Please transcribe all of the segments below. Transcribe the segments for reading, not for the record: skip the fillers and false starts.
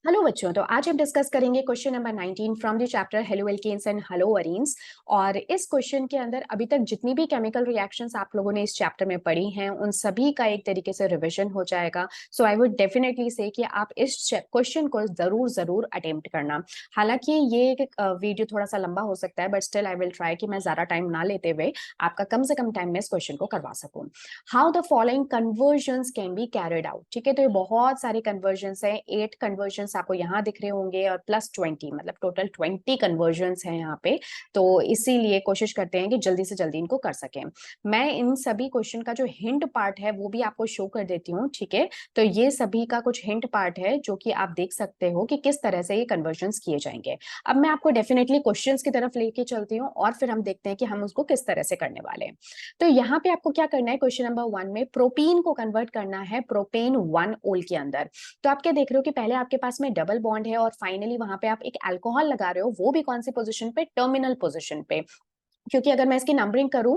Hello बच्चों, तो आज हम डिस्कस करेंगे question number 19 from the chapter haloalkanes and haloarenes. और इस क्वेश्चन के अंदर अभी तक जितनी भी केमिकल रिएक्शंस आप लोगों ने इस चैप्टर में पढ़ी हैं उन सभी का एक तरीके से रिवीजन हो जाएगा। सो आई वुड डेफिनेटली से कि आप इस क्वेश्चन को जरूर जरूर अटेम्प्ट करना। हालांकि ये वीडियो थोड़ा सा लंबा हो सकता है, but still I will try कि मैं ज्यादा टाइम ना लेते हुए आपका कम से कम टाइम में इस क्वेश्चन को करवा सकूं। How the following convergence can be carried out. ठीक है, तो ये बहुत सारे कन्वर्जन्स हैं। 8 कन्वर्जन्स आपको यहाँ दिख रहे होंगे और प्लस 20, मतलब टोटल 20 कन्वर्जन्स हैं यहाँ पे। तो इसीलिए कोशिश करते हैं कि जल्दी से जल्दी इनको कर सकें। मैं इन सभी क्वेश्चन का जो हिंट पार्ट है वो भी आपको शो कर देती हूँ। ठीक है, तो ये सभी का कुछ हिंट पार्ट है जो कि आप देख सकते हो कि किस तरह से ये कन्वर्जन्स किए जाएंगे। अब मैं आपको डेफिनेटली क्वेश्चंस की तरफ लेके चलती हूँ और फिर हम देखते हैं कि हम उसको किस तरह से करने वाले हैं। तो यहाँ पे आपको क्या करना है, क्वेश्चन नंबर 1 में प्रोपीन को कन्वर्ट करना है प्रोपेन 1 ओल के अंदर। तो आप क्या देख रहे हो कि पहले आपके पास में डबल बॉन्ड है और फाइनली वहां पे आप एक अल्कोहल लगा रहे हो, वो भी कौन सी पोजीशन पे, टर्मिनल पोजीशन पे। क्योंकि अगर मैं इसकी नंबरिंग करूं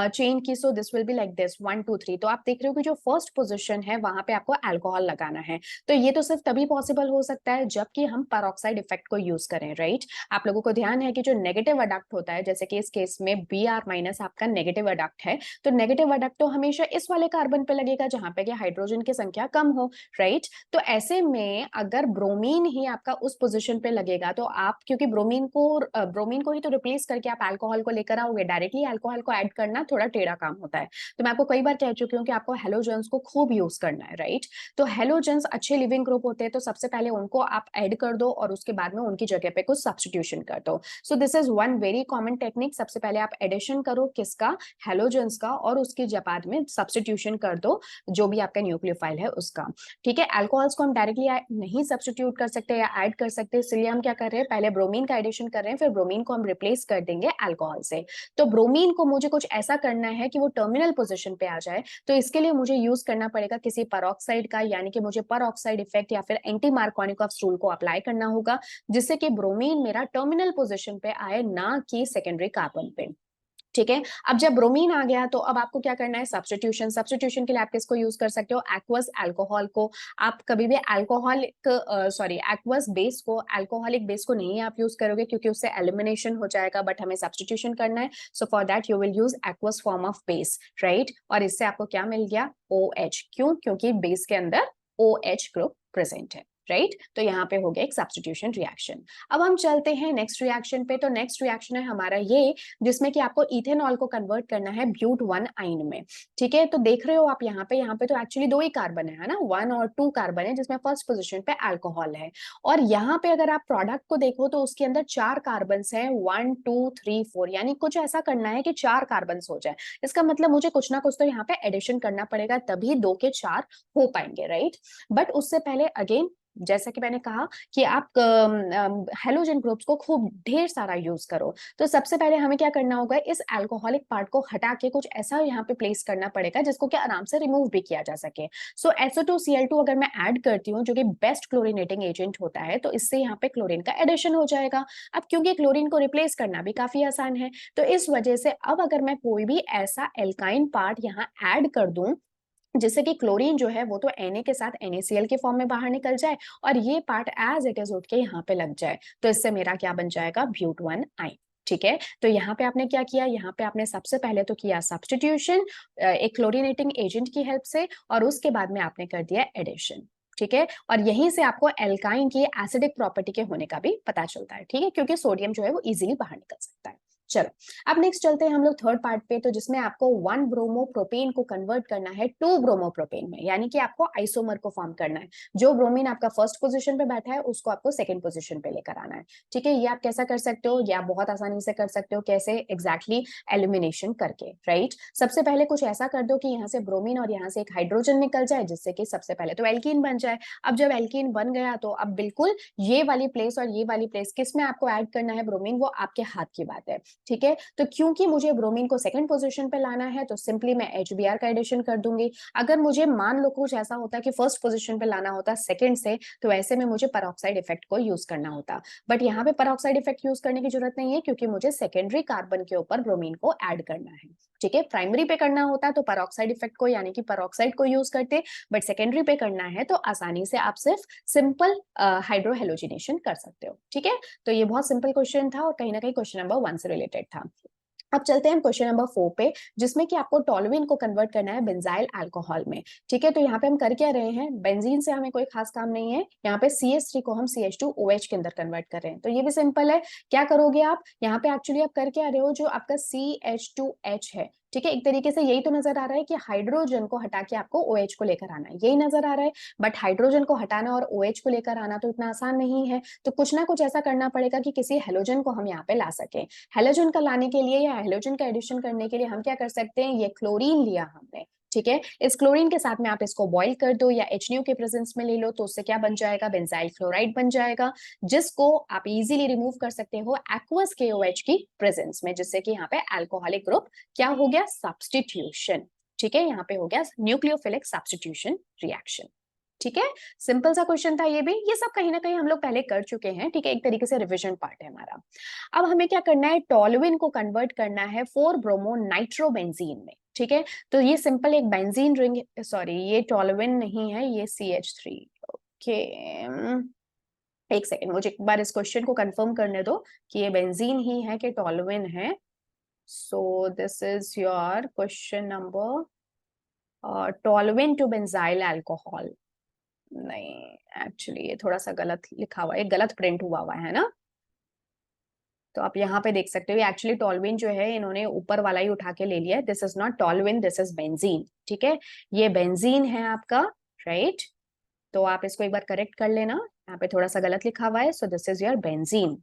चेन की, so this will be like this 1 2 3। तो आप देख रहे हो कि जो फर्स्ट पोजीशन है वहां पे आपको अल्कोहल लगाना है। तो ये तो सिर्फ तभी पॉसिबल हो सकता है जबकि हम पेरोक्साइड इफेक्ट को यूज करें, राइट। आप लोगों को ध्यान है कि जो नेगेटिव अडक्ट होता है, जैसे कि इस केस में Br- आपका नेगेटिव अडक्ट है, तो नेगेटिव अडक्ट तो हमेशा इस वाले कार्बन पे लगेगा जहां पे कि हाइड्रोजन की संख्या कम हो, राइट। तो ऐसे में अगर ब्रोमीन ही आपका उस पोजीशन पे लगेगा तो आप, क्योंकि ब्रोमीन को ही तो रिप्लेस करके आप अल्कोहल को लेकर आओगे, डायरेक्टली अल्कोहल को ऐड करना थोड़ा टेढ़ा काम होता है। तो मैं आपको कई बार कह चुकी हूँ कि आपको हेलोजेंस को खूब यूज करना है, राइट। तो हेलोजेंस अच्छे लिविंग ग्रुप होते हैं, तो सबसे पहले उनको आप ऐड कर दो और उसके बाद में उनकी जगह पे कुछ सब्स्टिट्यूशन कर दो। सो this is one very common technique. सबसे पहले आप एडिशन करो किसका, हेलोजेंस का, और उसके बाद में सब्स्टिट्यूशन कर दो जो भी आपका न्यूक्लियोफाइल है उसका। ठीक है, अल्कोहल्स को हम डायरेक्टली नहीं सब्स्टिट्यूट कर सकते या ऐड कर सकते, इसलिए हम क्या कर रहे हैं, पहले ब्रोमीन का एडिशन कर रहे हैं, फिर ब्रोमीन को हम रिप्लेस कर देंगे अल्कोहल से। तो ब्रोमीन को मुझे कुछ ऐसा करना है कि वो टर्मिनल पोजीशन पे आ जाए, तो इसके लिए मुझे यूज करना पड़ेगा किसी पेरोक्साइड का, यानी कि मुझे पेरोक्साइड इफेक्ट या फिर एंटी मार्कोनिकॉफ रूल को अप्लाई करना होगा, जिससे कि ब्रोमीन मेरा टर्मिनल पोजीशन पे आए, ना कि सेकेंडरी कार्बन पे। ठीक है, अब जब ब्रोमीन आ गया तो अब आपको क्या करना है, सब्स्टिट्यूशन। सब्स्टिट्यूशन के लिए आप किसको यूज कर सकते हो, एक्वस अल्कोहल को। आप कभी भी अल्कोहलिक एक्वस बेस को, अल्कोहलिक बेस को नहीं आप यूज करोगे क्योंकि उससे एलिमिनेशन हो जाएगा, बट हमें सब्स्टिट्यूशन करना है। So for that you will use aqueous form of base, right. और इससे आपको क्या मिल गया, OH। क्यों, क्योंकि बेस के अंदर OH ग्रुप प्रेजेंट है, राइट। तो यहाँ पे हो गया एक सब्स्टिट्यूशन रिएक्शन। अब हम चलते हैं नेक्स्ट रिएक्शन पे। तो नेक्स्ट रिएक्शन है हमारा ये, जिसमें कि आपको इथेनॉल को कन्वर्ट करना है ब्यूट 1 आइन में। ठीक है, तो देख रहे हो आप यहाँ पे तो एक्चुअली दो ही कार्बन है ना, 1 और 2 कार्बन है, जिसमें फर्स्ट पोजीशन पे अल्कोहल है। और यहाँ पे अगर आप प्रोडक्ट को देखो तो उसके अंदर 4 कार्बन है, 1 2 3 4, यानी कुछ ऐसा करना है कि 4 कार्बन हो जाए। इसका मतलब मुझे कुछ ना कुछ तो यहाँ पे एडिशन करना पड़ेगा, तभी 2 के 4 हो पाएंगे, राइट। बट उससे पहले अगेन, जैसा कि मैंने कहा कि आप हेलोजन ग्रुप्स को खूब ढेर सारा यूज करो, तो सबसे पहले हमें क्या करना होगा, इस अल्कोहलिक पार्ट को हटा के कुछ ऐसा यहाँ पे प्लेस करना पड़ेगा जिसको कि आराम से रिमूव भी किया जा सके। सो SO2Cl2 अगर मैं ऐड करती हूँ जो कि बेस्ट क्लोरीनेटिंग एजेंट होता है, तो इससे यहाँ पे क्लोरीन का एडिशन हो जाएगा। अब क्योंकि क्लोरीन को रिप्लेस करना भी काफी आसान है, तो इस वजह से अब अगर मैं कोई भी ऐसा एल्काइन पार्ट यहाँ ऐड कर दूं जिससे कि क्लोरीन जो है वो तो Na के साथ NaCl के फॉर्म में बाहर निकल जाए और ये पार्ट एज इट इज उठ के यहाँ पे लग जाए, तो इससे मेरा क्या बन जाएगा, ब्यूट 1 आइन। ठीक है, तो यहाँ पे आपने क्या किया, यहाँ पे आपने सबसे पहले तो किया सब्स्टिट्यूशन एक क्लोरीनेटिंग एजेंट की हेल्प से, और उसके बाद में आपने कर दिया एडिशन। ठीक है, और यहीं से आपको एल्काइन की एसिडिक प्रॉपर्टी के होने का भी पता चलता है। ठीक है, क्योंकि सोडियम जो है वो इजीली बाहर निकल सकता है। चलो, अब नेक्स्ट चलते हैं हम लोग थर्ड पार्ट पे, तो जिसमें आपको 1 ब्रोमोप्रोपेन को कन्वर्ट करना है 2 ब्रोमोप्रोपेन में, यानी कि आपको आइसोमर को फॉर्म करना है। जो ब्रोमीन आपका फर्स्ट पोजीशन पे बैठा है उसको आपको सेकंड पोजीशन पे लेकर आना है। ठीक है, ये आप कैसा कर सकते हो, ये आप बहुत आसानी से कर सकते हो। कैसे, एग्जैक्टली एलिमिनेशन करके, राइट। सबसे पहले कुछ ऐसा कर दो कि यहाँ से ब्रोमीन और यहाँ से एक हाइड्रोजन निकल जाए, जिससे कि सबसे पहले तो एल्कीन बन जाए। अब जब एल्कीन बन गया तो अब बिल्कुल ये वाली प्लेस और ये वाली प्लेस किस में आपको ऐड करना है ब्रोमीन, वो आपके हाथ की बात है। ठीक है। तो क्योंकि मुझे ब्रोमीन को सेकंड पोजीशन पे लाना है तो सिंपली मैं HBr का एडिशन कर दूंगी। अगर मुझे मान लो कुछ ऐसा होता कि फर्स्ट पोजीशन पे लाना होता सेकंड से, तो ऐसे में मुझे पेरोक्साइड इफेक्ट को यूज करना होता। बट यहाँ पे पेरोक्साइड इफेक्ट यूज करने की जरूरत नहीं है क्योंकि मुझे सेकेंडरी कार्बन के ऊपर ब्रोमीन को ऐड करना है। ठीक है, प्राइमरी पे करना होता तो पेरोक्साइड इफेक्ट को यानी कि पेरोक्साइड को यूज करते, बट सेकेंडरी पे करना है तो आसानी से आप सिर्फ सिंपल हाइड्रोहेलोजिनेशन कर सकते हो। ठीक है, तो ये बहुत सिंपल क्वेश्चन था और कहीं ना कहीं क्वेश्चन नंबर 1 से रिलेटेड था। अब चलते हैं क्वेश्चन नंबर 4 पे, जिसमें कि आपको टोलुइन को कन्वर्ट करना है बेंजाइल अल्कोहल में। ठीक है, तो यहाँ पे हम कर क्या रहे हैं, बेंजीन से हमें कोई खास काम नहीं है, यहाँ पे CH3 को हम CH2OH के अंदर कन्वर्ट कर रहे हैं। तो ये भी सिंपल है। क्या करोगे आप यहाँ पे, एक्चुअली आप कर क्या रहे हो, जो आपका CH2H है, ठीक है, एक तरीके से यही तो नजर आ रहा है कि हाइड्रोजन को हटा के आपको OH को लेकर आना है, यही नजर आ रहा है। बट हाइड्रोजन को हटाना और OH को लेकर आना तो इतना आसान नहीं है, तो कुछ ना कुछ ऐसा करना पड़ेगा कि किसी हेलोजन को हम यहाँ पे ला सके। हेलोजन का लाने के लिए या हेलोजन का एडिशन करने के लिए हम क्या कर सकते हैं, ये क्लोरीन लिया हमने, ठीक है, इस क्लोरीन के साथ में आप इसको बॉईल कर दो या HNO के प्रेजेंस में ले लो, तो उससे क्या बन जाएगा, बेंजाइल क्लोराइड बन जाएगा, जिसको आप इजीली रिमूव कर सकते हो एक्वस KOH की प्रेजेंस में, जिससे कि यहाँ पे अल्कोहलिक ग्रुप क्या हो गया, सब्स्टिट्यूशन। ठीक है, यहाँ पे हो गया न्यूक्लियोफिलिक सब्स्टिट्यूशन रिएक्शन। ठीक है, सिंपल सा क्वेश्चन था ये भी, ये सब कहीं ना कहीं हम लोग पहले कर चुके हैं। ठीक है, एक तरीके से रिवीजन पार्ट है हमारा। अब हमें क्या करना है, टोलुइन को कन्वर्ट करना है 4 ब्रोमो नाइट्रोबेंजीन में। ठीक है, तो ये सिंपल एक बेंजीन रिंग, सॉरी ये टोलुइन नहीं है, ये CH3। ओके, एक सेकेंड, मुझे एक बार इस क्वेश्चन को कंफर्म करने दो कि ये बेंजीन ही है कि टोलुइन है। So this is your question number, toluene to benzyl alcohol. नहीं, एक्चुअली ये थोड़ा सा गलत लिखा हुआ है, गलत प्रिंट हुआ है ना। तो आप यहाँ पे देख सकते हो, एक्चुअली टोलुइन जो है इन्होंने ऊपर वाला ही उठा के ले लिया है, this is not toluene, this is benzene. ठीक है, ये बेंजीन है आपका, राइट। तो आप इसको एक बार करेक्ट कर लेना, यहाँ पे थोड़ा सा गलत लिखा हुआ है, so this is your benzene.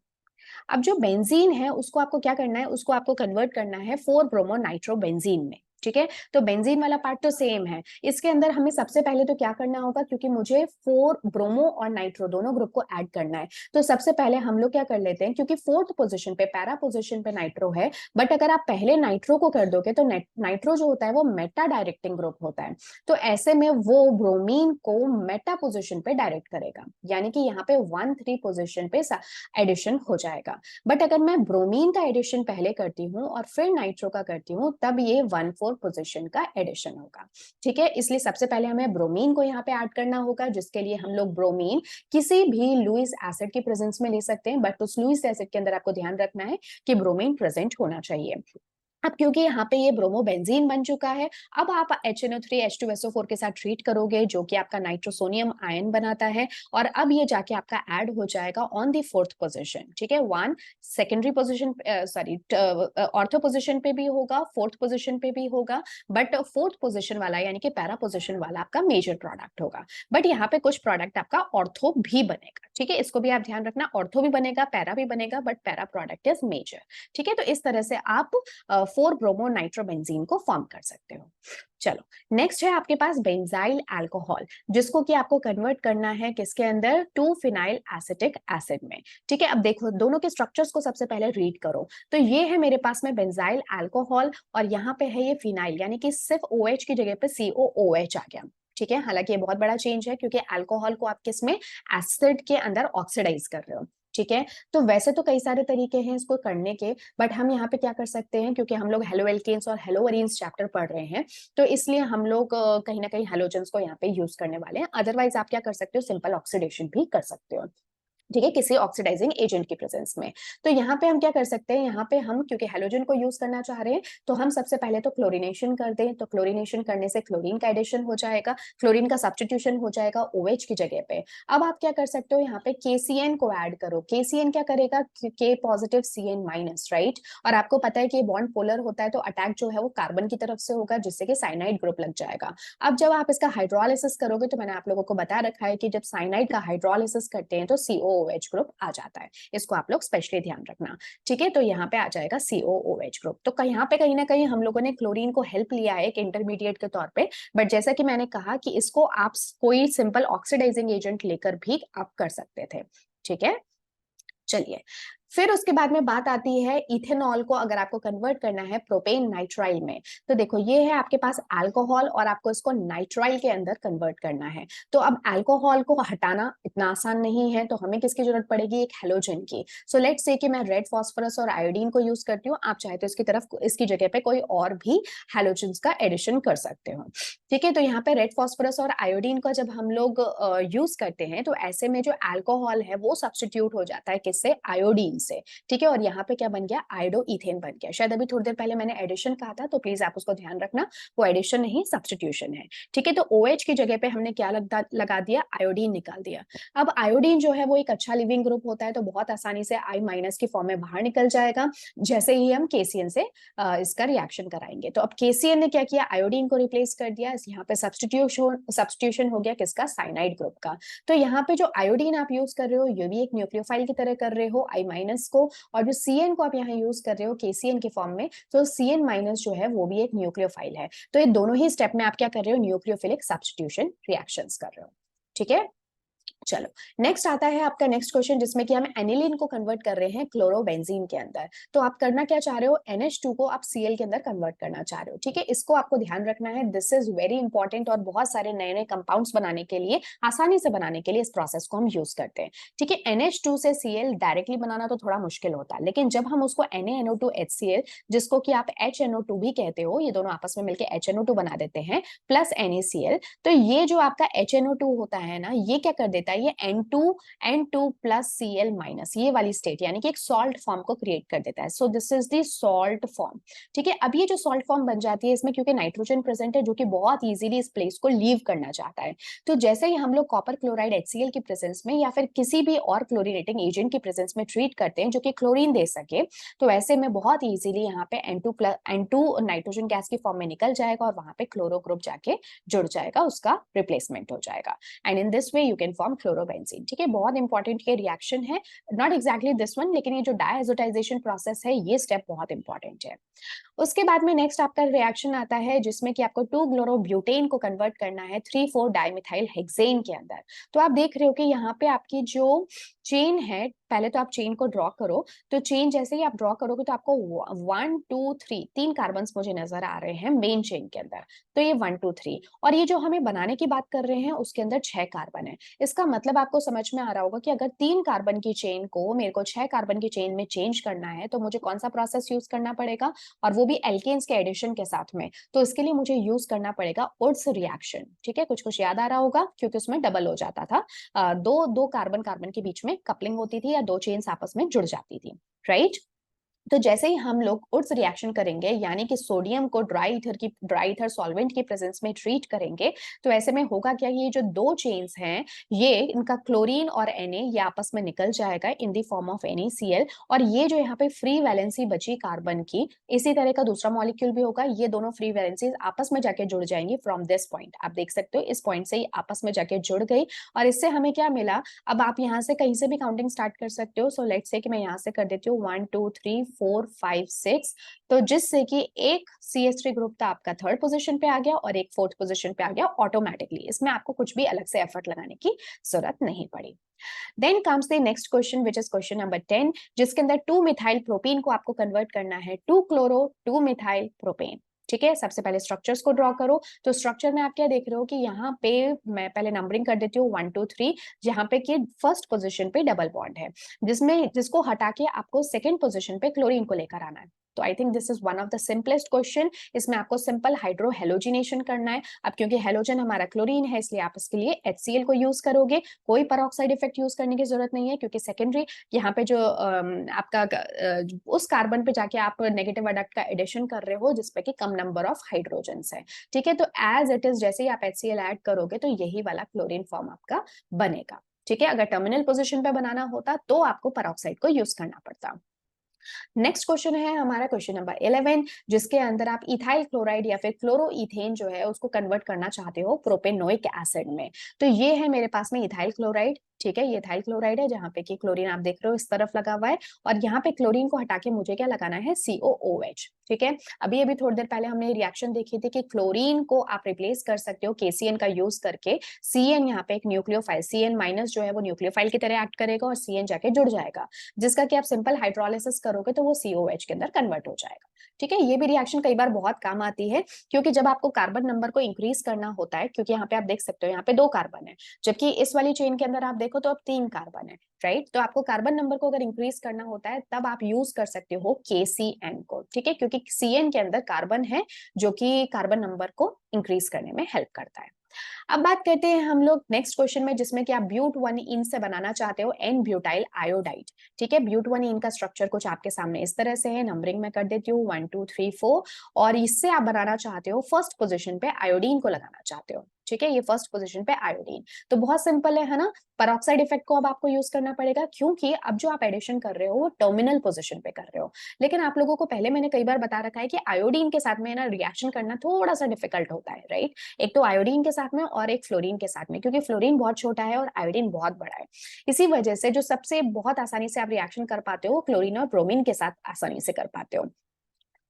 अब जो बेंजीन है उसको आपको क्या करना है, उसको आपको कन्वर्ट करना है 4 ब्रोमो नाइट्रोबेंजीन में। ठीक है, तो बेंजीन वाला पार्ट तो सेम है, इसके अंदर हमें सबसे पहले तो क्या करना होगा, क्योंकि मुझे 4 ब्रोमो और नाइट्रो दोनों ग्रुप को ऐड करना है, तो सबसे पहले हम लोग क्या कर लेते हैं, क्योंकि फोर्थ पोजीशन पे, पैरा पोजीशन पे नाइट्रो है, बट अगर आप पहले नाइट्रो को कर दोगे तो नाइट्रो जो होता है वो मेटा डायरेक्टिंग ग्रुप होता है, तो ऐसे में वो ब्रोमीन को मेटा पोजीशन पे डायरेक्ट करेगा, यानी कि यहाँ पे 1,3 पोजीशन पे एडिशन हो जाएगा। बट अगर मैं ब्रोमीन का एडिशन पहले करती हूँ और फिर नाइट्रो का करती हूँ, तब ये 1,4 पोजीशन का एडिशन होगा। ठीक है, इसलिए सबसे पहले हमें ब्रोमीन को यहाँ पे ऐड करना होगा, जिसके लिए हम लोग ब्रोमीन किसी भी लुईस एसिड की प्रेजेंस में ले सकते हैं, बट उस लुईस एसिड के अंदर आपको ध्यान रखना है कि ब्रोमीन प्रेजेंट होना चाहिए। अब क्योंकि यहाँ पे ये ब्रोमोबेंजीन बन चुका है, अब आप HNO3 H2SO4 के साथ ट्रीट करोगे, जो कि आपका नाइट्रोसोनियम आयन बनाता है, और अब ये जाके आपका ऐड हो जाएगा ऑन द 4th पोजीशन। ठीक है, 1 secondary position, sorry ortho position पे भी होगा, 4th पोजीशन पे भी होगा, बट 4th पोजीशन वाला यानी कि पैरा पोजीशन वाला आपका मेजर प्रोडक्ट होगा। बट यहाँ पे कुछ प्रोडक्ट आपका ऑर्थो भी बनेगा। ठीक है, इसको भी आप ध्यान रखना, ऑर्थो भी बनेगा, पैरा भी बनेगा, but para product is major. ठीक है, तो इस तरह से आप 4 ब्रोमो नाइट्रोबेंजीन को फॉर्म कर सकते हो। चलो, नेक्स्ट है आपके पास बेंजाइल अल्कोहल, जिसको कि आपको कन्वर्ट करना है किसके अंदर, 2 फिनाइल एसिटिक एसिड में। ठीक है, अब देखो दोनों के स्ट्रक्चर्स को सबसे पहले रीड करो, तो ये है मेरे पास में बेंजाइल अल्कोहल, और यहाँ पे है ये फिनाइल, यानी कि सिर्फ OH की जगह पे COOH आ गया। ठीक है, हालांकि ये बहुत बड़ा चेंज है, क्योंकि अल्कोहल को आप किसमें, एसिड के अंदर ऑक्सीडाइज कर रहे हो। ठीक है, तो वैसे तो कई सारे तरीके हैं इसको करने के, बट हम यहाँ पे क्या कर सकते हैं, क्योंकि हम लोग हेलो एल्केन्स और हेलो अरीन्स चैप्टर पढ़ रहे हैं, तो इसलिए हम लोग कहीं ना कहीं हेलोजन्स को यहाँ पे यूज करने वाले हैं। अदरवाइज आप क्या कर सकते हो, सिंपल ऑक्सीडेशन भी कर सकते हो। ठीक है, किसी ऑक्सीडाइजिंग एजेंट की प्रेजेंस में। तो यहाँ पे हम क्या कर सकते हैं, यहाँ पे हम क्योंकि हेलोजन को यूज करना चाह रहे हैं, तो हम सबसे पहले तो क्लोरीनेशन कर दें, तो क्लोरीनेशन करने से क्लोरीन का एडिशन हो जाएगा, क्लोरीन का सब्स्टिट्यूशन हो जाएगा OH की जगह पे। अब आप क्या कर सकते हो, यहाँ पे KCN को ऐड करो, KCN क्या करेगा, K positive CN minus, right, और आपको पता है कि बॉन्ड पोलर होता है, तो अटैक जो है वो कार्बन की तरफ से होगा, जिससे कि साइनाइड ग्रुप लग जाएगा। अब जब आप इसका हाइड्रोलिसिस करोगे, तो मैंने आप लोगों को बता रखा है कि जब साइनाइड का हाइड्रोलिसिस करते हैं तो COOH ग्रुप आ जाता है, इसको आप लोग स्पेशली ध्यान रखना। ठीक है, तो यहाँ पे आ जाएगा COOH ग्रुप। तो यहाँ पे कहीं ना कहीं हम लोगों ने क्लोरीन को हेल्प लिया है एक इंटरमीडिएट के तौर पे, बट जैसा कि मैंने कहा कि इसको आप कोई सिंपल ऑक्सीडाइजिंग एजेंट लेकर भी आप कर सकते थे। ठीक है, चलिए फिर उसके बाद में बात आती है इथेनॉल को अगर आपको कन्वर्ट करना है प्रोपेन नाइट्राइल में। तो देखो ये है आपके पास अल्कोहल और आपको इसको नाइट्राइल के अंदर कन्वर्ट करना है। तो अब अल्कोहल को हटाना इतना आसान नहीं है, तो हमें किसकी जरूरत पड़ेगी, एक हेलोजन की। सो लेट्स से कि मैं रेड फास्फोरस और आयोडीन को यूज करती हूँ, आप चाहे तो इसकी तरफ इसकी जगह पे कोई और भी हेलोजन्स का एडिशन कर सकते हो। ठीक है, तो यहाँ पे रेड फास्फोरस और आयोडीन का जब हम लोग यूज करते हैं तो ऐसे में जो अल्कोहल है वो सब्स्टिट्यूट हो जाता है किससे, आयोडीन से। ठीक है, और यहाँ पे क्या बन गया, आयोडो इथेन बन गया। शायद अभी थोड़ी देर पहले मैंने एडिशन कहा था, तो प्लीज आप उसको ध्यान रखना, वो एडिशन नहीं सब्स्टिट्यूशन है। ठीक है, तो OH की जगह पे हमने क्या लगा दिया, आयोडीन निकाल दिया। अब आयोडीन जो है वो एक अच्छा लिविंग ग्रुप होता है, तो बहुत आसानी से I- की फॉर्म में बाहर निकल जाएगा जैसे ही हम KCN से इसका रिएक्शन कराएंगे। तो अब KCN ने क्या किया, आयोडीन को रिप्लेस कर दिया, यहाँ पे सब्स्टिट्यूशन हो गया किसका, साइनाइड ग्रुप का। तो यहाँ पे जो आयोडीन आप यूज कर रहे हो ये भी एक न्यूक्लियोफाइल की तरह कर रहे हो I- को, और जो CN को आप यहाँ यूज कर रहे हो KCN के फॉर्म में, तो CN- जो है वो भी एक न्यूक्लियोफाइल है। तो ये दोनों ही स्टेप में आप क्या कर रहे हो, न्यूक्लियोफिलिक सब्स्टिट्यूशन रिएक्शंस कर रहे हो। ठीक है, चलो नेक्स्ट आता है आपका नेक्स्ट क्वेश्चन, जिसमें कि हम एनिलीन को कन्वर्ट कर रहे हैं क्लोरोबेंजीन के अंदर। तो आप करना क्या चाह रहे हो, NH2 को आप Cl के अंदर कन्वर्ट करना चाह रहे हो। ठीक है, इसको आपको ध्यान रखना है, दिस इज वेरी इंपॉर्टेंट, और बहुत सारे नए नए कंपाउंड्स बनाने के लिए, आसानी से बनाने के लिए इस प्रोसेस को हम यूज करते हैं। ठीक है, NH2 से Cl डायरेक्टली बनाना तो थोड़ा मुश्किल होता है, लेकिन जब हम उसको NaNO2HCl, जिसको कि आप HNO2 भी कहते हो, ये दोनों आपस में मिलकर HNO2 बना देते हैं, प्लस NaCl, तो ये जो आपका HNO2 होता है ना, ये क्या कर देता है, ये N2 प्लस Cl माइनस, ये वाली स्टेट यानी कि एक सॉल्ट फॉर्म को क्रिएट कर देता है। So this is the salt form. ठीक है, अब ये जो सॉल्ट फॉर्म बन जाती है, इसमें क्योंकि नाइट्रोजन प्रेजेंट है जो कि बहुत इजीली इस प्लेस को लीव करना चाहता है, तो जैसे ही हम लोग कॉपर क्लोराइड HCl की प्रेजेंस में या फिर किसी भी और क्लोरीनेटिंग एजेंट की प्रेजेंस में ट्रीट करते हैं जो कि क्लोरीन दे सके, तो ऐसे में बहुत इजीली यहाँ पे N2 नाइट्रोजन गैस की फॉर्म में निकल जाएगा और वहां पे क्लोरो ग्रुप जाके जुड़ जाएगा, उसका रिप्लेसमेंट हो जाएगा, and in this way you can form chlorobenzene. ठीक है, बहुत इंपॉर्टेंट ये रिएक्शन है, नॉट एग्जैक्टली दिस वन, लेकिन ये जो डायएजोटाइजेशन प्रोसेस है ये स्टेप बहुत इंपॉर्टेंट है। उसके बाद में नेक्स्ट आपका रिएक्शन आता है जिसमें कि आपको 2-ग्लोरोब्यूटेन को कन्वर्ट करना है 3,4-डाइमिथाइल हेक्सेन के अंदर। तो आप देख रहे हो कि यहाँ पे आपकी जो चेन है, पहले तो आप चेन को ड्रॉ करो, तो चेन जैसे ही आप ड्रॉ करोगे तो आपको 1 2 3 तीन कार्बन मुझे नजर आ रहे हैं मेन चेन के अंदर। तो ये 1 2 3, और ये जो हमें बनाने की बात कर रहे हैं उसके अंदर 6 कार्बन है। इसका मतलब आपको समझ में आ रहा होगा कि अगर 3 कार्बन की चेन को मेरे को 6 कार्बन की चेन में चेंज करना है तो मुझे कौन सा प्रोसेस यूज करना पड़ेगा, और वो भी एल्केन्स के एडिशन के साथ में। तो इसके लिए मुझे यूज करना पड़ेगा वुड्स रिएक्शन। ठीक है, कुछ कुछ याद आ रहा होगा क्योंकि उसमें डबल हो जाता था, दो दो कार्बन कार्बन के बीच में कपलिंग होती थी या दो चेन्स आपस में जुड़ जाती थी, राइट। तो जैसे ही हम लोग उड्स रिएक्शन करेंगे, यानी कि सोडियम को ड्राई ईथर सॉल्वेंट की प्रेजेंस में ट्रीट करेंगे, तो ऐसे में होगा क्या, ये जो दो चेन्स हैं ये इनका क्लोरीन और Na ये आपस में निकल जाएगा in the form of NaCl, और ये जो यहाँ पे फ्री वैलेंसी बची कार्बन की, इसी तरह का दूसरा मॉलिक्यूल भी होगा, ये दोनों फ्री वैलेंसीज आपस में जाके जुड़ जाएंगी फ्रॉम दिस पॉइंट। आप देख सकते हो इस पॉइंट से ही आपस में जाके जुड़ गई, और इससे हमें क्या मिला, अब आप यहाँ से कहीं से भी काउंटिंग स्टार्ट कर सकते हो। सो लेट्स से कि मैं यहाँ से कर देती हूँ 1 2 3 4 5 6, तो जिससे कि एक CH3 ग्रुप था आपका थर्ड पोजीशन पे आ गया और एक फोर्थ पोजीशन पे आ गया ऑटोमेटिकली, इसमें आपको कुछ भी अलग से एफर्ट लगाने की जरूरत नहीं पड़ी। Then comes the next question which is question number 10, जिसके अंदर 2 मिथाइल प्रोपेन को आपको कन्वर्ट करना है 2 क्लोरो 2 मिथाइल प्रोपेन। ठीक है, सबसे पहले स्ट्रक्चर्स को ड्रॉ करो। तो स्ट्रक्चर में आप क्या देख रहे हो कि यहाँ पे मैं पहले नंबरिंग कर देती हूँ 1 2 3, जहाँ पे कि फर्स्ट पोजीशन पे डबल बॉन्ड है, जिसको हटा के आपको सेकेंड पोजीशन पे क्लोरीन को लेकर आना है। तो I think this is one of the simplest question. इसमें आपको सिंपल हाइड्रो हेलोजिनेशन करना है। अब क्योंकि हेलोजन हमारा क्लोरीन है, इसलिए आप इसके लिए HCl को यूज करोगे, कोई परऑक्साइड इफेक्ट यूज करने की जरूरत नहीं है, क्योंकि सेकेंडरी यहाँ पे जो आपका उस कार्बन पे जाके आप नेगेटिव अडक्ट का एडिशन कर रहे हो जिसपे कि कम नंबर ऑफ हाइड्रोजन्स है। ठीक है, तो एज इट इज जैसे ही आप HCl ऐड करोगे तो यही वाला क्लोरीन फॉर्म आपका बनेगा। ठीक है, अगर टर्मिनल पोजीशन पे बनाना होता तो आपको परऑक्साइड को यूज करना पड़ता। नेक्स्ट क्वेश्चन है हमारा क्वेश्चन नंबर 11, जिसके अंदर आप इथाइल क्लोराइड या फिर क्लोरोइथेन जो है उसको कन्वर्ट करना चाहते हो प्रोपेनोइक एसिड में। तो ये है मेरे पास में इथाइल क्लोराइड, ठीक है, ये इथाइल क्लोराइड है, जहाँ पे कि क्लोरीन आप देख रहे हो इस तरफ लगा हुआ है, और यहाँ पे क्लोरीन को हटा के मुझे क्या लगाना है, COOH। ठीक है, अभी अभी थोड़ी देर पहले हमने रिएक्शन देखी थी कि क्लोरीन को आप रिप्लेस कर सकते हो KCN का यूज करके। CN यहाँ पे एक न्यूक्लियोफाइल, CN माइनस जो है वो न्यूक्लियोफाइल की तरह एक्ट करेगा और CN जाके जुड़ जाएगा, जिसका कि आप सिंपल हाइड्रोलिसिस करोगे तो वो COH के अंदर कन्वर्ट हो जाएगा। ठीक है, ये भी रिएक्शन कई बार बहुत काम आती है, क्योंकि जब आपको कार्बन नंबर को इंक्रीज करना होता है, क्योंकि यहाँ पे आप देख सकते हो यहाँ पे 2 कार्बन है, जबकि इस वाली चेन के अंदर आप देखो तो अब 3 कार्बन है, राइट। तो आपको कार्बन नंबर को अगर इंक्रीज करना होता है तब आप यूज कर सकते हो KCN को। ठीक है, क्योंकि CN के अंदर कार्बन है जो कि कार्बन नंबर को इंक्रीज करने में हेल्प करता है। अब बात करते हैं हम लोग नेक्स्ट क्वेश्चन में, जिसमें कि आप ब्यूट 1 इन से बनाना चाहते हो एन ब्यूटाइल आयोडाइड। ठीक है, ब्यूट 1 इन का स्ट्रक्चर कुछ आपके सामने इस तरह से है, नंबरिंग में कर देती हूँ 1 2 3 4, और इससे आप बनाना चाहते हो फर्स्ट पोजीशन पे आयोडीन को लगाना चाहते हो। ठीक है, ये फर्स्ट पोजीशन पे आयोडीन, तो बहुत सिंपल है ना। पेरोक्साइड इफेक्ट को अब आपको यूज करना पड़ेगा, क्योंकि अब जो आप एडिशन कर रहे हो वो टर्मिनल पोजीशन पे कर रहे हो। लेकिन आप लोगों को पहले मैंने कई बार बता रखा है कि आयोडीन के साथ में ना रिएक्शन करना थोड़ा सा डिफिकल्ट होता है, राइट। एक तो आयोडीन के साथ में और एक फ्लोरीन के साथ में, क्योंकि फ्लोरीन बहुत छोटा है और आयोडीन बहुत बड़ा है। इसी वजह से जो सबसे बहुत आसानी से आप रिएक्शन कर पाते हो वो क्लोरीन और ब्रोमीन के साथ आसानी से कर पाते हो।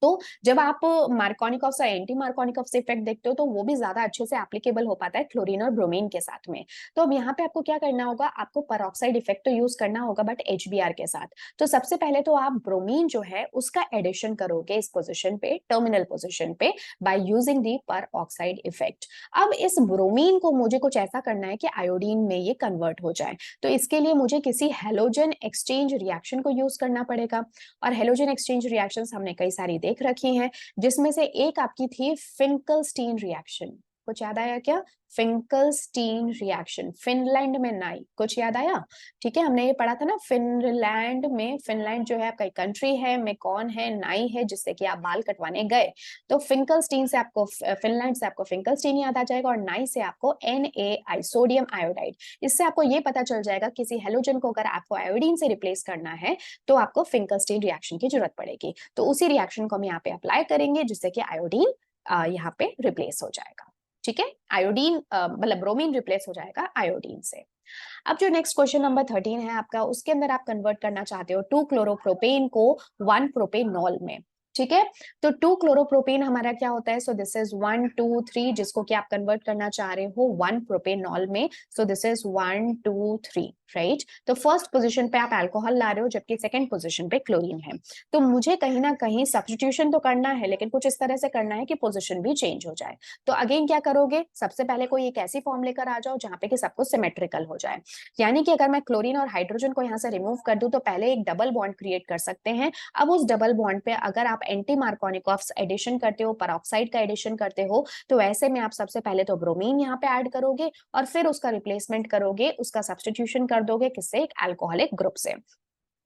तो जब आप मार्कोनिकॉफ या एंटी मार्कोनिकॉफ इफेक्ट देखते हो तो वो भी ज्यादा अच्छे से एप्लीकेबल हो पाता है क्लोरीन और ब्रोमीन के साथ में। तो अब यहाँ पे आपको क्या करना होगा, आपको पेरोक्साइड इफेक्ट तो यूज करना होगा बट HBr के साथ। तो सबसे पहले तो आप ब्रोमीन जो है उसका एडिशन करोगे इस पोजिशन पे, टर्मिनल पोजिशन पे, by using the peroxide effect. अब इस ब्रोमीन को मुझे कुछ ऐसा करना है कि आयोडीन में ये कन्वर्ट हो जाए, तो इसके लिए मुझे किसी हेलोजन एक्सचेंज रिएक्शन को यूज करना पड़ेगा। और हेलोजन एक्सचेंज रिएक्शंस हमने कई सारी देख रखी हैं, जिसमें से एक आपकी थी फिंकलस्टीन रिएक्शन। कुछ याद आया क्या? फिंकलस्टीन रिएक्शन, फिनलैंड में नाई, कुछ याद आया? ठीक है, हमने ये पढ़ा था ना, फिनलैंड में, फिनलैंड जो है आपका कंट्री है, में कौन है, नाई है, जिससे कि आप बाल कटवाने गए। तो फिंकलस्टीन से आपको, फिनलैंड से आपको फिंकलस्टीन याद आ जाएगा, और नाई से आपको NaI, सोडियम आयोडाइड। इससे आपको ये पता चल जाएगा किसी हेलोजन को अगर आपको आयोडीन से रिप्लेस करना है तो आपको फिंकलस्टीन रिएक्शन की जरूरत पड़ेगी। तो उसी रिएक्शन को हम यहाँ पे अप्लाई करेंगे, जिससे कि आयोडीन यहाँ पे रिप्लेस हो जाएगा। ठीक है, आयोडीन मतलब ब्रोमीन रिप्लेस हो जाएगा आयोडीन से। अब जो नेक्स्ट क्वेश्चन नंबर 13 है आपका, उसके अंदर आप कन्वर्ट करना चाहते हो 2 क्लोरोप्रोपेन को 1 प्रोपेनॉल में। ठीक है, तो 2 क्लोरोप्रोपेन हमारा क्या होता है, सो दिस इज 1 2 3, जिसको कि आप कन्वर्ट करना चाह रहे हो 1 प्रोपेनॉल में, सो दिस इज 1 2 3, राइट। तो फर्स्ट पोजीशन पे आप अल्कोहल ला रहे हो, जबकि सेकंड पोजीशन पे क्लोरीन है। तो मुझे कहीं ना कहीं सब्स्टिट्यूशन तो करना है, लेकिन कुछ इस तरह से करना है कि पोजीशन भी चेंज हो जाए। तो अगेन क्या करोगे, सबसे पहले कोई एक ऐसी फॉर्म लेकर आ जाओ जहां पे कि सब कुछ सिमेट्रिकल हो जाए। यानी कि अगर मैं क्लोरीन और हाइड्रोजन को यहाँ से रिमूव कर दूं तो पहले एक डबल बॉन्ड क्रिएट कर सकते हैं। अब उस डबल बॉन्ड पे अगर आप एंटी मार्कोनिकॉफ एडिशन करते हो, पेरोक्साइड का एडिशन करते हो, तो ऐसे में आप सबसे पहले तो ब्रोमीन यहाँ पे ऐड करोगे और फिर उसका रिप्लेसमेंट करोगे, उसका सब्स्टिट्यूशन कर दोगे किससे, एक अल्कोहलिक ग्रुप से।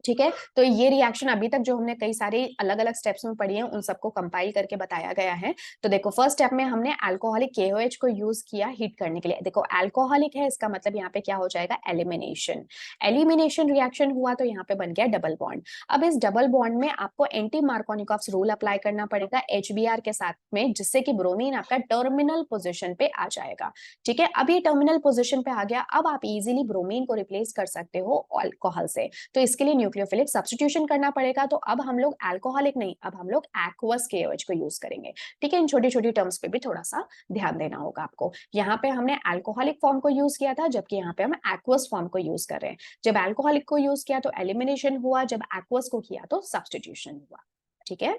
ठीक है, तो ये रिएक्शन अभी तक जो हमने कई सारी अलग अलग स्टेप्स में पढ़ी है उन सबको कंपाइल करके बताया गया है। तो देखो फर्स्ट स्टेप में हमने अल्कोहलिक KOH को यूज किया हीट करने के लिए। देखो अल्कोहलिक है, इसका मतलब यहाँ पे क्या हो जाएगा, एलिमिनेशन। एलिमिनेशन रिएक्शन हुआ तो यहाँ पे बन गया डबल बॉन्ड। अब इस डबल बॉन्ड में आपको एंटी मार्कोनिकॉफ रूल अप्लाई करना पड़ेगा HBr के साथ में, जिससे कि ब्रोमीन आपका टर्मिनल पोजिशन पे आ जाएगा। ठीक है, अब ये टर्मिनल पोजिशन पे आ गया, अब आप इजिली ब्रोमीन को रिप्लेस कर सकते हो अल्कोहल से। तो इसके लिए न्यूक्लियोफिलिक सब्स्टिट्यूशन करना पड़ेगा। तो अब हम लोग अल्कोहलिक नहीं, अब हम लोग एक्वस KOH को यूज करेंगे। ठीक है, इन छोटी छोटी टर्म्स पे भी थोड़ा सा ध्यान देना होगा आपको। यहाँ पे हमने अल्कोहलिक फॉर्म को यूज किया था, जबकि यहाँ पे हम एक्वस फॉर्म को यूज कर रहे हैं। जब अल्कोहलिक को यूज किया तो एलिमिनेशन हुआ, जब एक्वस को किया तो सब्स्टिट्यूशन हुआ। ठीक है,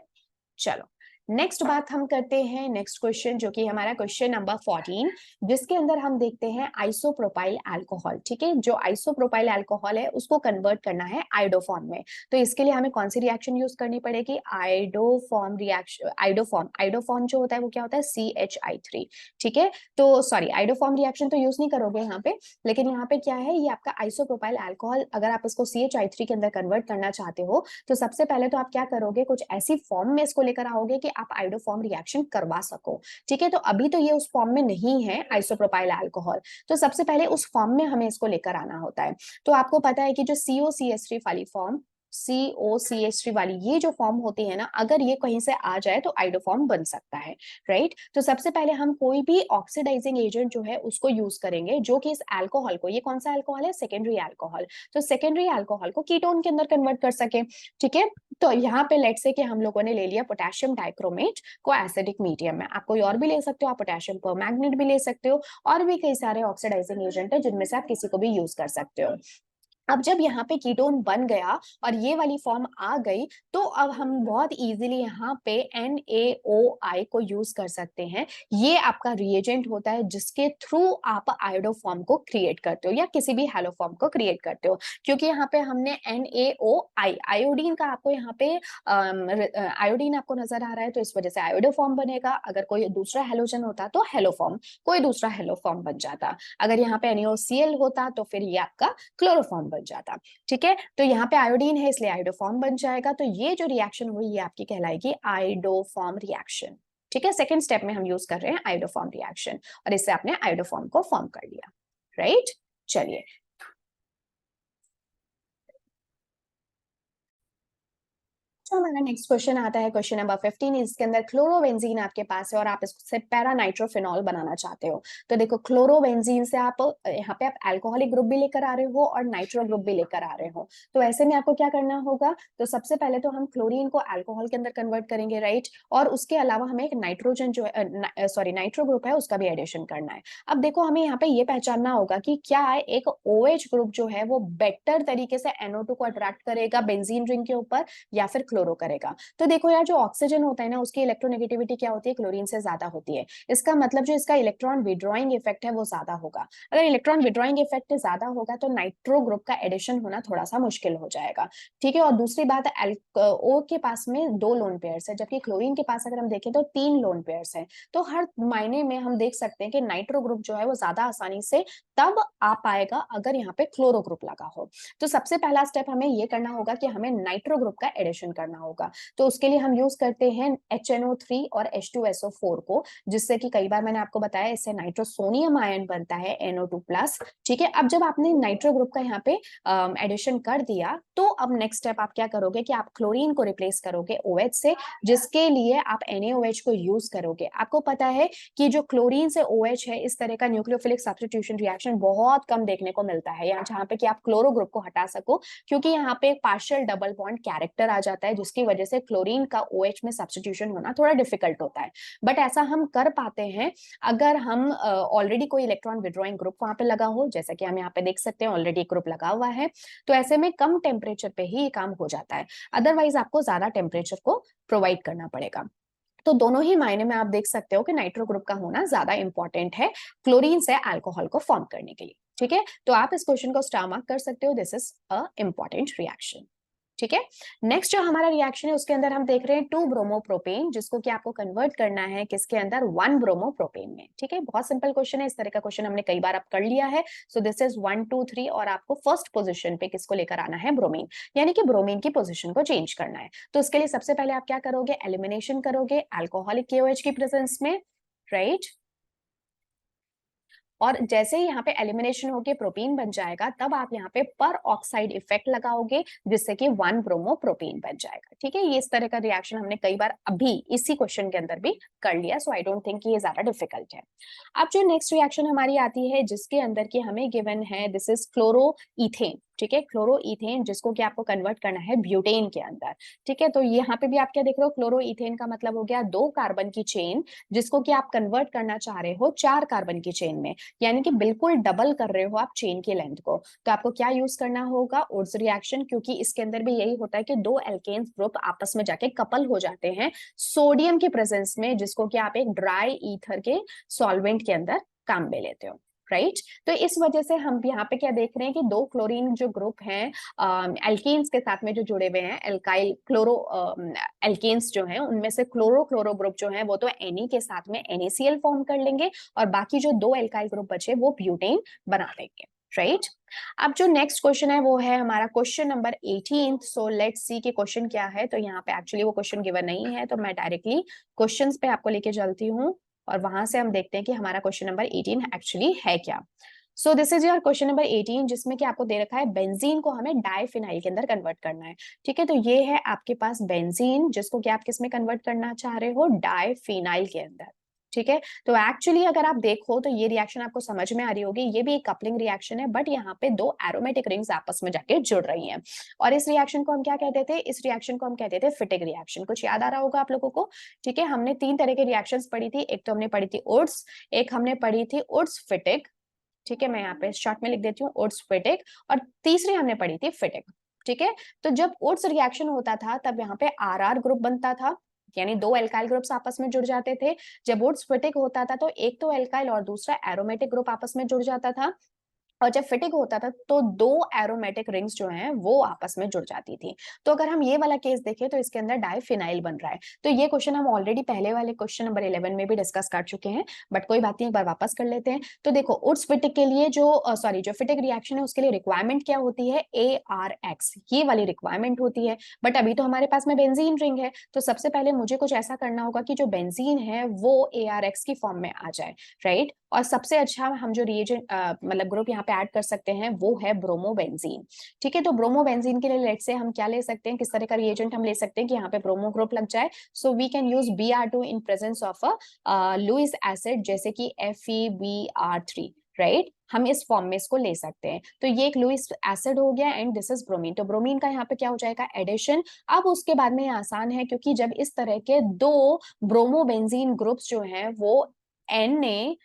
चलो नेक्स्ट बात हम करते हैं, नेक्स्ट क्वेश्चन जो कि हमारा क्वेश्चन नंबर 14, जिसके अंदर हम देखते हैं आइसोप्रोपाइल अल्कोहल। ठीक है, जो आइसोप्रोपाइल अल्कोहल है उसको कन्वर्ट करना है आइडोफॉर्म में। तो इसके लिए हमें कौन सी रिएक्शन यूज करनी पड़ेगी, आइडोफॉर्म रिएक्शन। आइडोफॉर्म जो होता है वो क्या होता है, CHI3। ठीक है, तो सॉरी आइडोफॉर्म रिएक्शन तो यूज नहीं करोगे यहाँ पे, लेकिन यहाँ पे क्या है, ये आपका आइसोप्रोपाइल अल्कोहल, अगर आप इसको CHI3 के अंदर कन्वर्ट करना चाहते हो तो सबसे पहले तो आप क्या करोगे, कुछ ऐसी फॉर्म में इसको लेकर आओगे कि आप आइडोफॉर्म रिएक्शन करवा सको। ठीक है, तो अभी तो ये उस फॉर्म में नहीं है आइसोप्रोपाइल अल्कोहल, तो सबसे पहले उस फॉर्म में हमें इसको लेकर आना होता है। तो आपको पता है कि जो COCH3 वाली फॉर्म, COCH3 वाली ये जो फॉर्म होती है ना, अगर ये कहीं से आ जाए तो आइडोफॉर्म बन सकता है, राइट। तो सबसे पहले हम कोई भी ऑक्सीडाइजिंग एजेंट जो है उसको यूज करेंगे, जो कि इस अल्कोहल को, ये कौन सा अल्कोहल है, सेकेंडरी अल्कोहल, तो सेकेंडरी अल्कोहल को कीटोन के अंदर कन्वर्ट कर सके, ठीक है। तो यहाँ पे लेट्स से कि हम लोगों ने ले लिया पोटेशियम डाइक्रोमेट को एसिडिक मीडियम में, आप कोई और भी ले सकते हो, आप पोटेशियम परमैंगनेट भी ले सकते हो, और भी कई सारे ऑक्सीडाइजिंग एजेंट है जिनमें से आप किसी को भी यूज कर सकते हो। अब जब यहाँ पे कीटोन बन गया और ये वाली फॉर्म आ गई, तो अब हम बहुत इजीली यहाँ पे NaOI को यूज कर सकते हैं। ये आपका रिएजेंट होता है जिसके थ्रू आप आयोडोफॉर्म को क्रिएट करते हो या किसी भी हैलोफॉर्म को क्रिएट करते हो, क्योंकि यहाँ पे हमने NaOI आयोडीन का आपको यहाँ पे आयोडीन आपको नजर आ रहा है, तो इस वजह से आयोडोफॉर्म बनेगा। अगर कोई दूसरा हेलोजन होता तो हेलोफॉर्म, कोई दूसरा हेलोफॉर्म बन जाता। अगर यहाँ पे NaOCl होता तो फिर ये आपका क्लोरोफॉर्म बन जाता, ठीक है। तो यहाँ पे आयोडीन है इसलिए आयोडोफॉर्म बन जाएगा। तो ये जो रिएक्शन हुई ये आपकी कहलाएगी आयोडोफॉर्म रिएक्शन, ठीक है। सेकेंड स्टेप में हम यूज कर रहे हैं आयोडोफॉर्म रिएक्शन, और इससे आपने आयोडोफॉर्म को फॉर्म कर लिया, राइट। चलिए, तो हमारा नेक्स्ट क्वेश्चन आता है, क्वेश्चन नंबर 15। इसके अंदर क्लोरोबेंजीन आपके पास है और आप इससे पैरानाइट्रोफिनॉल बनाना चाहते हो। तो देखो, क्लोरोबेंजीन से आप यहाँ पे आप अल्कोहलिक ग्रुप भी लेकर आ रहे हो और नाइट्रो ग्रुप भी लेकर आ रहे हो। तो ऐसे में आपको क्या करना होगा, तो सबसे पहले तो हम क्लोरीन को अल्कोहल के अंदर कन्वर्ट करेंगे, राइट। और उसके अलावा हमें एक नाइट्रोजन जो है, सॉरी नाइट्रो ग्रुप है, उसका भी एडिशन करना है। अब देखो, हमें यहाँ पे ये पहचानना होगा कि क्या एक OH ग्रुप जो है वो बेटर तरीके से NO2 को अट्रैक्ट करेगा बेंजीन रिंग के ऊपर, या फिर क्लोरो करेगा। तो देखो यार, जो ऑक्सीजन होता है ना, उसकी इलेक्ट्रोनेगेटिविटी क्या होती है, क्लोरीन से ज्यादा होती है। इसका मतलब जो इसका इलेक्ट्रॉन विड्रॉइंग इफेक्ट है वो ज्यादा होगा। अगर इलेक्ट्रॉन विड्रॉइंग इफेक्ट ज्यादा होगा तो नाइट्रो ग्रुप का एडिशन होना थोड़ा सा मुश्किल हो जाएगा, ठीक है। और दूसरी बात, O के पास में 2 लोन पेयर्स है, जबकि क्लोरीन के पास अगर हम देखें तो 3 लोन पेयर्स है। तो हर मायने में हम देख सकते हैं कि नाइट्रो ग्रुप जो है वो ज्यादा आसानी से तब आ पाएगा अगर यहाँ पे क्लोरो ग्रुप लगा हो। तो सबसे पहला स्टेप हमें ये करना होगा कि हमें नाइट्रो ग्रुप का एडिशन करना होगा। तो उसके लिए हम यूज करते हैं HNO3 और H2SO4 को, जिससे कि कई बार मैंने आपको बताया इससे नाइट्रोसोनियम आयन बनता है NO2+, ठीक है। अब जब आपने नाइट्रो ग्रुप का यहाँ पे एडिशन कर दिया, तो अब नेक्स्ट स्टेप आप क्या करोगे कि आप क्लोरीन को रिप्लेस करोगे OH से, जिसके लिए आप NaOH को यूज करोगे। आपको पता है कि जो क्लोरीन से OH है, इस तरह का न्यूक्लियोफिलिक सब्स्टिट्यूशन रिएक्शन बहुत कम देखने को मिलता है, यहाँ जहाँ पे कि आप क्लोरो ग्रुप को हटा सको, क्योंकि यहाँ पे एक पार्शियल डबल बॉन्ड कैरेक्टर आ जाता है, जिसकी वजह से क्लोरीन का OH में सब्स्टिट्यूशन होना थोड़ा डिफिकल्ट होता है। बट ऐसा हम कर पाते हैं अगर हम ऑलरेडी कोई इलेक्ट्रॉन विड्रॉइंग ग्रुप वहां पे लगा हो, जैसा कि हम यहाँ पे देख सकते हैं ऑलरेडी ग्रुप लगा हुआ है। तो ऐसे में कम टेम्परेचर पे ही ये काम हो जाता है, अदरवाइज आपको ज्यादा टेम्परेचर को प्रोवाइड करना पड़ेगा। तो दोनों ही मायने में आप देख सकते हो कि नाइट्रो ग्रुप का होना ज्यादा इंपॉर्टेंट है क्लोरीन से अल्कोहल को फॉर्म करने के लिए, ठीक है। तो आप इस क्वेश्चन को स्टार मार्क कर सकते हो, this is a important reaction, ठीक है। नेक्स्ट जो हमारा रिएक्शन है उसके अंदर हम देख रहे हैं 2 ब्रोमोप्रोपेन, जिसको कि आपको कन्वर्ट करना है किसके अंदर, 1 ब्रोमोप्रोपेन में, ठीक है। बहुत सिंपल क्वेश्चन है, इस तरह का क्वेश्चन हमने कई बार अब कर लिया है। सो दिस इज 1 2 3, और आपको फर्स्ट पोजीशन पे किसको लेकर आना है, ब्रोमीन, यानी कि ब्रोमीन की पोजीशन को चेंज करना है। तो उसके लिए सबसे पहले आप क्या करोगे, एलिमिनेशन करोगे अल्कोहलिक KOH की प्रेजेंस में, राइट। और जैसे ही यहाँ पे एलिमिनेशन होके प्रोपीन बन जाएगा, तब आप यहाँ पे पर ऑक्साइड इफेक्ट लगाओगे, जिससे कि 1 ब्रोमो प्रोपीन बन जाएगा, ठीक है। ये इस तरह का रिएक्शन हमने कई बार अभी इसी क्वेश्चन के अंदर भी कर लिया, सो आई डोंट थिंक ये ज्यादा डिफिकल्ट है। अब जो नेक्स्ट रिएक्शन हमारी आती है, जिसके अंदर की हमें गिवन है, दिस इज क्लोरो इथेन, ठीक है। क्लोरो इथेन, जिसको कि आपको कन्वर्ट करना है ब्यूटेन के अंदर, ठीक है। तो यहाँ पे भी आप क्या देख रहे हो, क्लोरो इथेन का मतलब हो गया 2 कार्बन की चेन, जिसको कि आप कन्वर्ट करना चाह रहे हो 4 कार्बन की चेन में, यानी कि बिल्कुल डबल कर रहे हो आप चेन की लेंथ को। तो आपको क्या यूज करना होगा, ओड्स रिएक्शन, क्योंकि इसके अंदर भी यही होता है कि 2 एल्केन्स ग्रुप आपस में जाके कपल हो जाते हैं सोडियम की प्रेजेंस में, जिसको कि आप एक ड्राई ईथर के सॉल्वेंट के अंदर काम में लेते हो, राइट। तो इस वजह से हम यहाँ पे क्या देख रहे हैं कि 2 क्लोरीन जो ग्रुप हैं एल्केन्स के साथ में जो जुड़े हुए हैं, एल्काइल क्लोरो एल्केन्स जो हैं, उनमें से क्लोरो क्लोरो ग्रुप जो है वो तो Ne के साथ में NaCl फॉर्म कर लेंगे, और बाकी जो 2 एल्काइल ग्रुप बचे वो ब्यूटेन बना लेंगे, राइट। अब जो नेक्स्ट क्वेश्चन है वो है हमारा question number 18। So let's see कि क्वेश्चन क्या है। तो यहाँ पे एक्चुअली वो क्वेश्चन गिवन नहीं है, तो मैं डायरेक्टली क्वेश्चंस पे आपको लेके चलती हूँ, और वहां से हम देखते हैं कि हमारा क्वेश्चन नंबर 18 एक्चुअली है क्या। सो this is your question number 18, जिसमें कि आपको दे रखा है बेंजीन को हमें डाइफिनाइल के अंदर कन्वर्ट करना है। ठीक है, तो ये है आपके पास बेंजीन, जिसको कि आप किस में कन्वर्ट करना चाह रहे हो, डाइफिनाइल के अंदर। ठीक है, तो एक्चुअली अगर आप देखो तो ये रिएक्शन आपको समझ में आ रही होगी, ये भी एक कपलिंग रिएक्शन है, बट यहाँ पे दो एरोमेटिक रिंग्स आपस में जाके जुड़ रही हैं। और इस रिएक्शन को हम क्या कहते थे, इस रिएक्शन को हम कहते थे फिटिक रिएक्शन। कुछ याद आ रहा होगा आप लोगों को। ठीक है, हमने तीन तरह के रिएक्शंस पढ़ी थी, एक तो हमने पढ़ी थी उड्स, एक हमने पढ़ी थी उड्स फिटिक। ठीक है, मैं यहाँ पे शॉर्ट में लिख देती हूँ उड्स फिटिक, और तीसरी हमने पढ़ी थी फिटिक। ठीक है, तो जब उड्स रिएक्शन होता था तब यहाँ पे आर आर ग्रुप बनता था, यानी दो एल्काइल ग्रुप्स आपस में जुड़ जाते थे। जब उड्स फिटिक होता था तो एक तो एल्काइल और दूसरा एरोमेटिक ग्रुप आपस में जुड़ जाता था। और जब फिटिक होता था तो दो एरोमेटिक रिंग्स जो हैं वो आपस में जुड़ जाती थी। तो अगर हम ये वाला केस देखें तो इसके अंदर डाइफिनाइल बन रहा है। तो ये क्वेश्चन हम ऑलरेडी पहले वाले क्वेश्चन नंबर 11 में भी डिस्कस कर चुके हैं, बट कोई बात नहीं, एक बार वापस कर लेते हैं। तो देखो उड्स फिटिक के लिए जो जो फिटिक रिएक्शन है उसके लिए रिक्वायरमेंट क्या होती है, ARX, ये वाली रिक्वायरमेंट होती है। बट अभी तो हमारे पास में बेंजीन रिंग है, तो सबसे पहले मुझे कुछ ऐसा करना होगा कि जो बेंजीन है वो ARX की फॉर्म में आ जाए, राइट। और सबसे अच्छा हम जो रिएजेंट मतलब ग्रुप यहाँ पे ऐड कर सकते हैं वो है ब्रोमोबेंजीन। ठीक है, तो ब्रोमोबेंजीन के लिए लेट से हम क्या ले सकते हैं, किस तरह का रिएजेंट हम ले सकते हैं कि यहाँ पे ब्रोमो ग्रुप लग जाए। So we can use Br2 in presence of a Lewis acid, जैसे कि FeBr3, राइट। हम इस फॉर्म में इसको ले सकते हैं। तो ये एक लुईस एसिड हो गया एंड दिस इज ब्रोमीन। तो ब्रोमीन का यहाँ पे क्या हो जाएगा, एडिशन। अब उसके बाद में ये आसान है, क्योंकि जब इस तरह के दो ब्रोमोबेंजीन ग्रुप्स जो हैं वो Na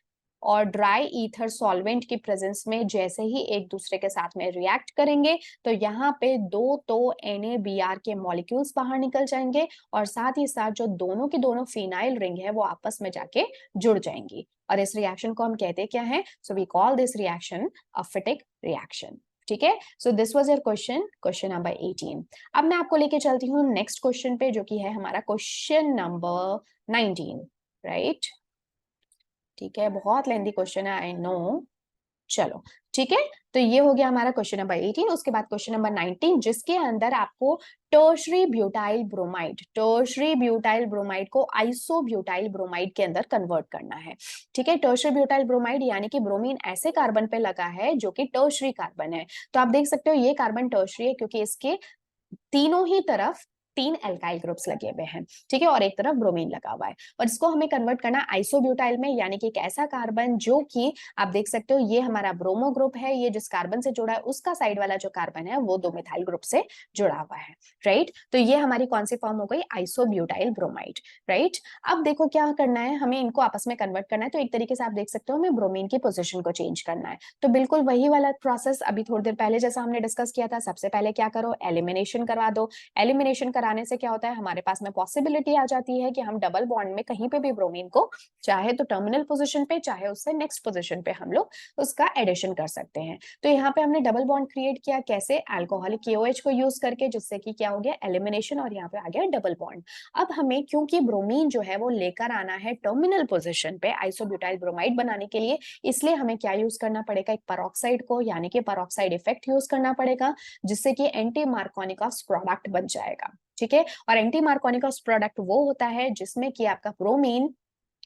और ड्राई ईथर सॉल्वेंट की प्रेजेंस में जैसे ही एक दूसरे के साथ में रिएक्ट करेंगे तो यहाँ पे दो तो NaBr के मॉलिक्यूल्स बाहर निकल जाएंगे, और साथ ही साथ जो दोनों की दोनों फिनाइल रिंग है वो आपस में जाके जुड़ जाएंगी। और इस रिएक्शन को हम कहते क्या है, so we call this reaction a Fittig reaction. ठीक है, so this was your question number 18। अब मैं आपको लेके चलती हूँ नेक्स्ट क्वेश्चन पे, जो कि है हमारा क्वेश्चन नंबर 19, राइट। ठीक है, बहुत लेंथी क्वेश्चन है, आई नो। चलो ठीक है, तो ये हो गया हमारा क्वेश्चन नंबर 18। उसके बाद क्वेश्चन नंबर 19, जिसके अंदर आपको टर्शरी ब्यूटाइल ब्रोमाइड को आइसो ब्यूटाइल ब्रोमाइड के अंदर कन्वर्ट करना है। ठीक है, टर्शरी ब्यूटाइल ब्रोमाइड यानी कि ब्रोमीन ऐसे कार्बन पे लगा है जो कि टर्शरी कार्बन है। तो आप देख सकते हो ये कार्बन टर्शरी है, क्योंकि इसके तीनों ही तरफ तीन एल्काइल ग्रुप्स लगे हुए हैं। ठीक है, और एक तरफ ब्रोमीन लगा हुआ है, और इसको हमें कन्वर्ट करना आइसोब्यूटाइल में, यानी कि एक ऐसा कार्बन जो कि आप देख सकते हो ये हमारा ब्रोमो ग्रुप है, ये जिस कार्बन से जुड़ा है उसका साइड वाला जो कार्बन है वो दो मिथाइल ग्रुप से जुड़ा हुआ है, राइट। तो ये हमारी कौन सी फॉर्म हो गई, आइसोब्यूटाइल ब्रोमाइड, राइट। अब देखो क्या करना है, हमें इनको आपस में कन्वर्ट करना है। तो एक तरीके से आप देख सकते हो हमें ब्रोमीन की पोजिशन को चेंज करना है। तो बिल्कुल वही वाला प्रोसेस अभी थोड़ी देर पहले जैसा हमने डिस्कस किया था। सबसे पहले क्या करो, एलिमिनेशन करवा दो। एलिमिनेशन कराने से क्या होता है, हमारे पास में पॉसिबिलिटी आ जाती है कि हम डबल बॉन्ड में कहीं पे भी ब्रोमीन को चाहे तो टर्मिनल पोजीशन पे चाहे उससे नेक्स्ट पोजीशन पे हम लोग उसका एडिशन कर सकते हैं। तो यहाँ पे हमने डबल बॉन्ड क्रिएट किया, कैसे, अल्कोहलिक KOH को यूज करके, जिससे कि क्या हो गया, एलिमिनेशन, और यहाँ पे आ गया डबल बॉन्ड। अब हमें क्योंकि ब्रोमीन जो है वो लेकर आना है टर्मिनल पोजीशन पे आइसोब्यूटाइल ब्रोमाइड बनाने के लिए, इसलिए हमें क्या यूज करना पड़ेगा, एक पेरोक्साइड को, यानी कि पेरोक्साइड इफेक्ट यूज करना पड़ेगा, जिससे कि एंटी मार्कोनिकॉस प्रोडक्ट बन जाएगा। ठीक है, और एंटी मार्कोनिकॉस प्रोडक्ट वो होता है जिसमें कि आपका ब्रोमीन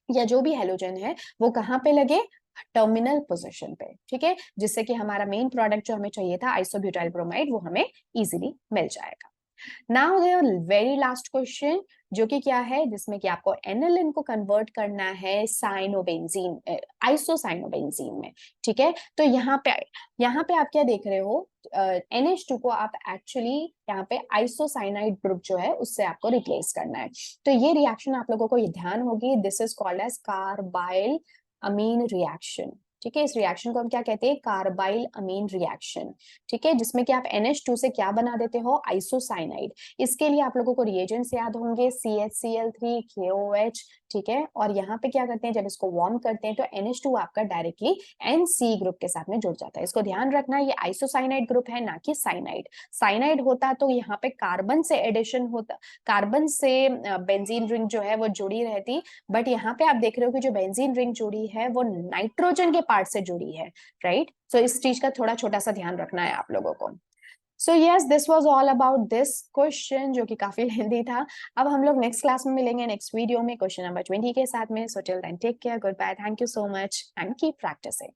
या जो भी हेलोजन है वो कहाँ पे लगे, टर्मिनल पोजीशन पे। ठीक है, जिससे कि हमारा मेन प्रोडक्ट जो हमें चाहिए था आइसोब्यूटाइल ब्रोमाइड वो हमें इजीली मिल जाएगा। Now there very last question, जो कि क्या है, जिसमें कि आपको एनालिन को कन्वर्ट करना है साइनोबेंजीन, आइसोसाइनोबेंजीन में। ठीक है, तो यहाँ पे आप क्या देख रहे हो, NH2 को आप एक्चुअली यहाँ पे आइसोसाइनाइड ग्रुप जो है उससे आपको रिप्लेस करना है। तो ये रिएक्शन आप लोगों को ये ध्यान होगी, this is called as carbylamine reaction. ठीक है, इस रिएक्शन को हम क्या कहते हैं, कार्बाइल अमीन रिएक्शन। ठीक है, जिसमें कि आप NH2 से क्या बना देते हो, आइसोसाइनाइड। इसके लिए आप लोगों को रिएजेंट्स याद होंगे, CHCl3 KOH। ठीक है, और यहाँ पे क्या करते हैं, जब इसको वार्म करते हैं तो NH2 आपका डायरेक्टली NC ग्रुप के साथ में जुड़ जाता है। इसको ध्यान रखना, ये आइसोसाइनाइड ग्रुप है, ना कि साइनाइड। साइनाइड होता तो यहाँ पे कार्बन से एडिशन होता, कार्बन से बेंजीन रिंग जो है वो जुड़ी रहती, बट यहाँ पे आप देख रहे हो कि जो बेंजीन रिंग जुड़ी है वो नाइट्रोजन के पार्ट से जुड़ी है, राइट। सो इस चीज का थोड़ा छोटा सा ध्यान रखना है आप लोगों को। So yes, this was all about this question, जो कि काफी लेंथी था। अब हम लोग नेक्स्ट क्लास में मिलेंगे, नेक्स्ट वीडियो में क्वेश्चन नंबर 20 के साथ में। So till then take care, good bye, thank you so much and keep practising.